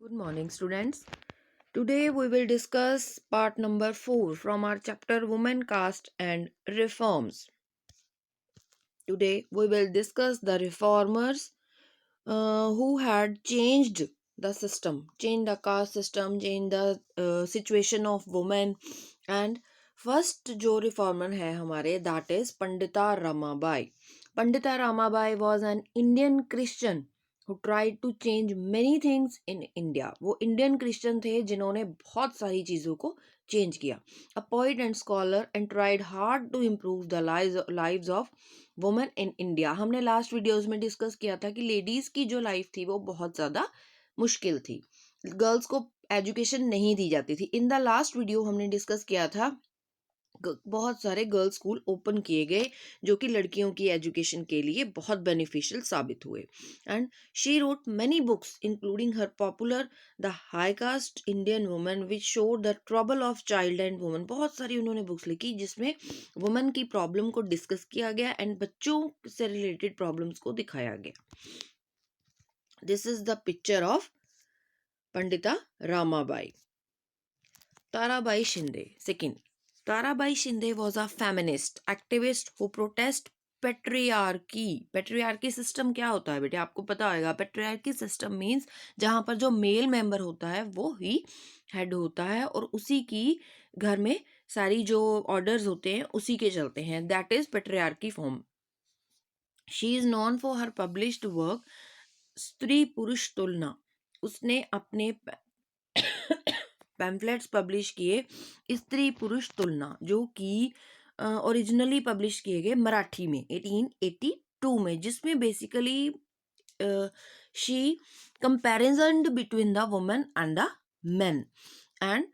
Good morning, students. Today we will discuss part number 4 from our chapter Women, Caste and Reforms. Today we will discuss the reformers who had changed the system, changed the caste system, changed the situation of women. And first जो reformer है हमारे, that is Pandita Ramabai. Pandita Ramabai was an Indian Christian who tried to change many things in India. वो Indian Christian थे जिन्होंने बहुत सारी चीज़ों को चेंज किया. A poet and scholar and tried hard to improve the lives of women in India. हमने last videos में डिस्कस किया था कि लेडीज की जो लाइफ थी वो बहुत ज़्यादा मुश्किल थी. गर्ल्स को एजुकेशन नहीं दी जाती थी. इन द लास्ट वीडियो हमने डिस्कस किया था बहुत सारे गर्ल्स स्कूल ओपन किए गए जो कि लड़कियों की एजुकेशन के लिए बहुत बेनिफिशियल साबित हुए. And she wrote many books including her popular the high cast Indian women which show the trouble of child and women. बहुत सारी उन्होंने बुक्स लिखी जिसमें वुमेन की प्रॉब्लम को डिस्कस किया गया एंड बच्चों से रिलेटेड प्रॉब्लम्स को दिखाया गया. This is the picture of Pandita Ramabai. Tarabai Shinde second. Tarabai Shinde was a feminist activist who protest patriarchy. Patriarchy system क्या होता है बेटे, आपको पता होगा. पेट्रियार्की सिस्टम मीन्स जहाँ पर जो मेल मेंबर होता है वो ही हेड होता है और उसी की घर में सारी जो ऑर्डर्स होते हैं उसी के चलते हैं. That is patriarchy form. She is non for her published work स्त्री पुरुष तुलना. उसने अपने पैम्फलेट्स पब्लिश किए स्त्री पुरुष तुलना जो कि ओरिजिनली पब्लिश किए गए मराठी में 1882 में, जिसमें basically she comparison between the women and the main. And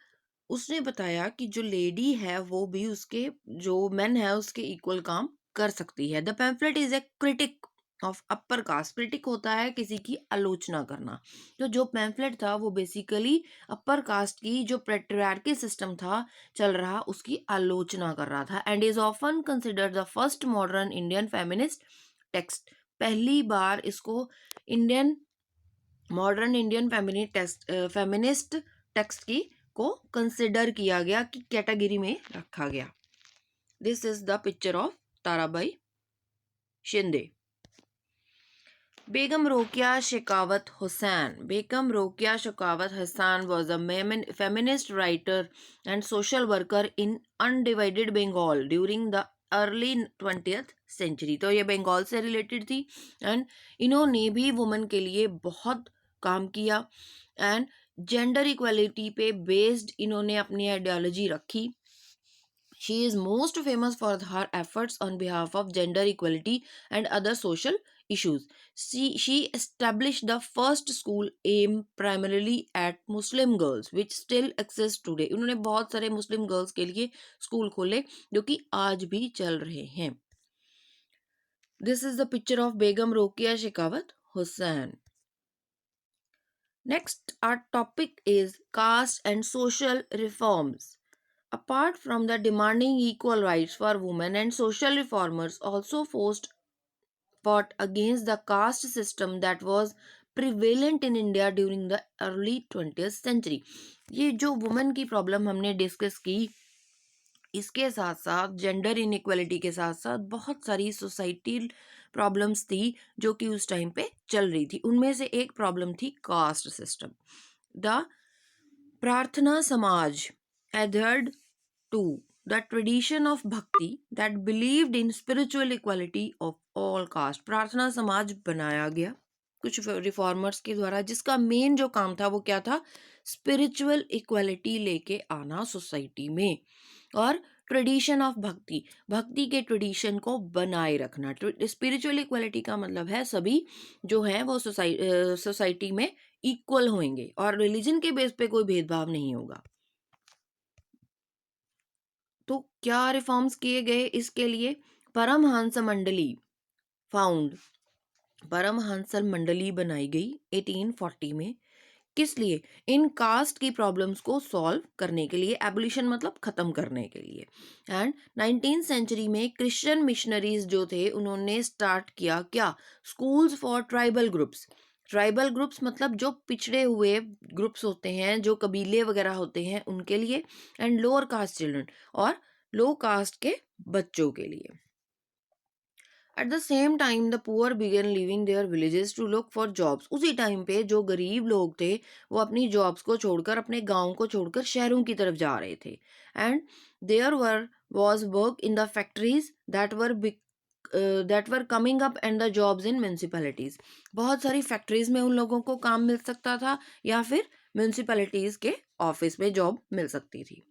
उसने बताया कि जो लेडी है वो भी उसके जो मेन है उसके इक्वल काम कर सकती है. The pamphlet is a critic of upper caste. Critic होता है किसी की आलोचना करना. तो जो पैम्फलेट था वो बेसिकली अपर कास्ट की जो पेट्रियार्की सिस्टम था चल रहा उसकी आलोचना कर रहा था. And is often considered the first modern Indian feminist text. पहली बार इसको Indian modern Indian feminist text की को कंसिडर किया गया कि कैटेगरी में रखा गया. This is the picture of Tarabai Shinde. Begum Rokeya Shekhawat Hussain. Begum Rokeya Shekhawat Hussain was a feminist writer and social worker in undivided Bengal during the early 20th century. तो ये बंगाल से रिलेटेड थी एंड इन्होंने भी women के लिए बहुत काम किया एंड जेंडर इक्वालिटी पे बेस्ड इन्होंने अपनी आइडियोलॉजी रखी. She is most famous for her efforts on behalf of gender equality and other social issues. She established the first school aimed primarily at Muslim girls, which still exists today. उन्होंने बहुत सारे मुस्लिम girls के लिए school खोले जो कि आज भी चल रहे हैं. This is the picture of Begum Rokeya Shekhawat Hussain. Next, our topic is caste and social reforms. Apart from the demanding equal rights for women and social reformers also fought against the caste system that was prevalent in India during the early 20th century. ये जो women की problem हमने discuss की इसके साथ साथ gender inequality के साथ साथ बहुत सारी सोसाइटी प्रॉब्लम्स थी जो कि उस टाइम पे चल रही थी. उनमें से एक प्रॉब्लम थी कास्ट सिस्टम. द प्रार्थना समाज adhered to the tradition of bhakti that believed in spiritual equality of all caste. प्रार्थना समाज बनाया गया कुछ रिफॉर्मर्स के द्वारा जिसका मेन जो काम था वो क्या था, स्पिरिचुअल इक्वालिटी लेके आना सोसाइटी में और ट्रेडिशन ऑफ भक्ति, भक्ति के ट्रेडिशन को बनाए रखना. स्पिरिचुअल इक्वालिटी का मतलब है सभी जो है वो सोसाइटी में इक्वल होंगे और रिलीजन के बेस पे कोई भेदभाव नहीं होगा. तो क्या रिफॉर्म्स किए गए इसके लिए? परमहंस मंडली फाउंड. परमहंस मंडली बनाई गई 1840 में. किस लिए? इन कास्ट की प्रॉब्लम्स को सॉल्व करने के लिए, एबोलिशन मतलब खत्म करने के लिए. एंड 19th सेंचुरी में क्रिश्चियन मिशनरीज जो थे उन्होंने स्टार्ट किया क्या, schools for tribal groups. Tribal groups मतलब जो पिछड़े हुए ग्रुप्स होते हैं, जो कबीले वगैरह होते हैं उनके लिए, एंड लोअर कास्ट चिल्ड्रन और लो कास्ट के बच्चों के लिए। At the same time the poor began living their villages to look for jobs. उसी टाइम पे जो गरीब लोग थे वो अपनी जॉब्स को छोड़कर, अपने गांव को छोड़कर शहरों की तरफ जा रहे थे। And there were was work in the factories that were coming up and the jobs in municipalities. बहुत सारी फैक्ट्रीज में उन लोगों को काम मिल सकता था या फिर म्यूनसिपैलिटीज के ऑफिस में जॉब मिल सकती थी।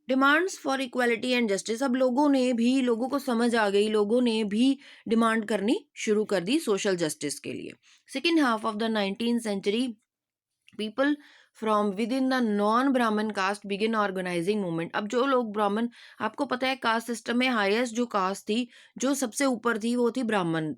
Demands for equality and justice. अब लोगों को समझ आ गई, लोगों ने भी डिमांड करनी शुरू कर दी सोशल जस्टिस के लिए। Second half of the 19th century people from within the non Brahmin caste begin organizing movement. अब जो लोग ब्राह्मण, आपको पता है कास्ट सिस्टम में हाईएस्ट जो कास्ट थी, जो सबसे ऊपर थी, वो थी Brahmin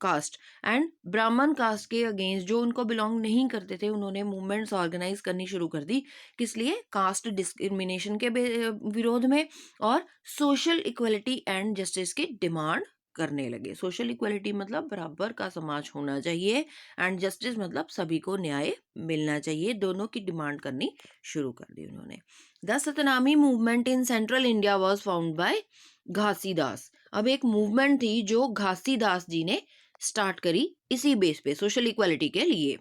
caste. And Brahmin caste के अगेंस्ट जो उनको बिलोंग नहीं करते थे, उन्होंने मूवमेंट्स ऑर्गेनाइज करनी शुरू कर दी। किस लिए? कास्ट डिस्क्रिमिनेशन के विरोध में, और सोशल इक्वलिटी एंड जस्टिस की डिमांड करने लगे। सोशल इक्वलिटी मतलब बराबर का समाज होना चाहिए, एंड जस्टिस मतलब सभी को न्याय मिलना चाहिए। दोनों की डिमांड करनी शुरू कर दी उन्होंने। The Satnami movement in central India was found by Ghasidas. अब एक मूवमेंट थी जो घासीदास जी ने स्टार्ट करी इसी बेस पे, सोशल इक्वालिटी के लिए।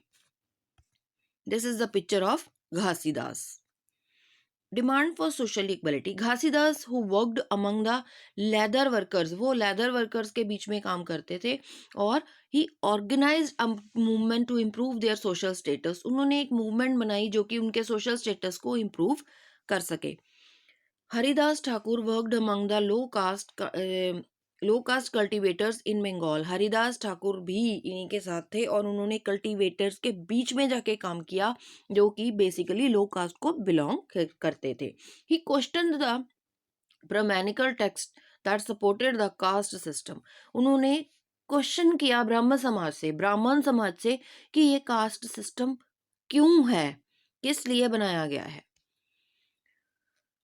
This is the picture of Ghasidas. Demand for social equality. Ghasidas who worked among the leather workers, वो लेदर वर्कर्स के बीच में काम करते थे, और he organised a movement to improve their social status. उन्होंने एक मूवमेंट बनाई जो कि उनके सोशल स्टेटस को इम्प्रूव कर सके। Haridas Thakur worked among the low caste cultivators in Bengal. Haridas Thakur भी इन्हीं के साथ थे, और उन्होंने कल्टीवेटर्स के बीच में जाके काम किया, जो कि बेसिकली लो कास्ट को बिलोंग करते थे। He questioned the brahmanical text that supported the caste system. उन्होंने क्वेश्चन किया ब्राह्मण समाज से कि ये कास्ट सिस्टम क्यों है, किस लिए बनाया गया है।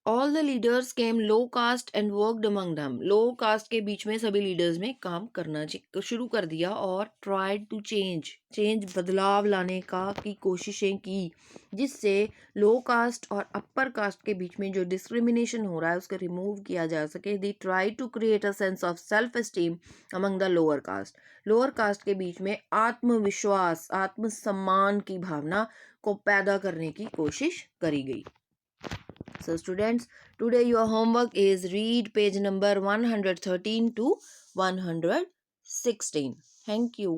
All the leaders came low caste and worked among them. Low caste के बीच में सभी लीडर्स में काम करना शुरू कर दिया, और ट्राइड टू चेंज बदलाव लाने की कोशिशें की, जिससे लो कास्ट और अपर कास्ट के बीच में जो डिस्क्रिमिनेशन हो रहा है उसको रिमूव किया जा सके। They try to create a sense of self esteem among the lower caste. Lower caste के बीच में आत्मविश्वास, आत्मसम्मान की भावना को पैदा करने की कोशिश करी गई। So students, today your homework is read page number 113 to 116. Thank you.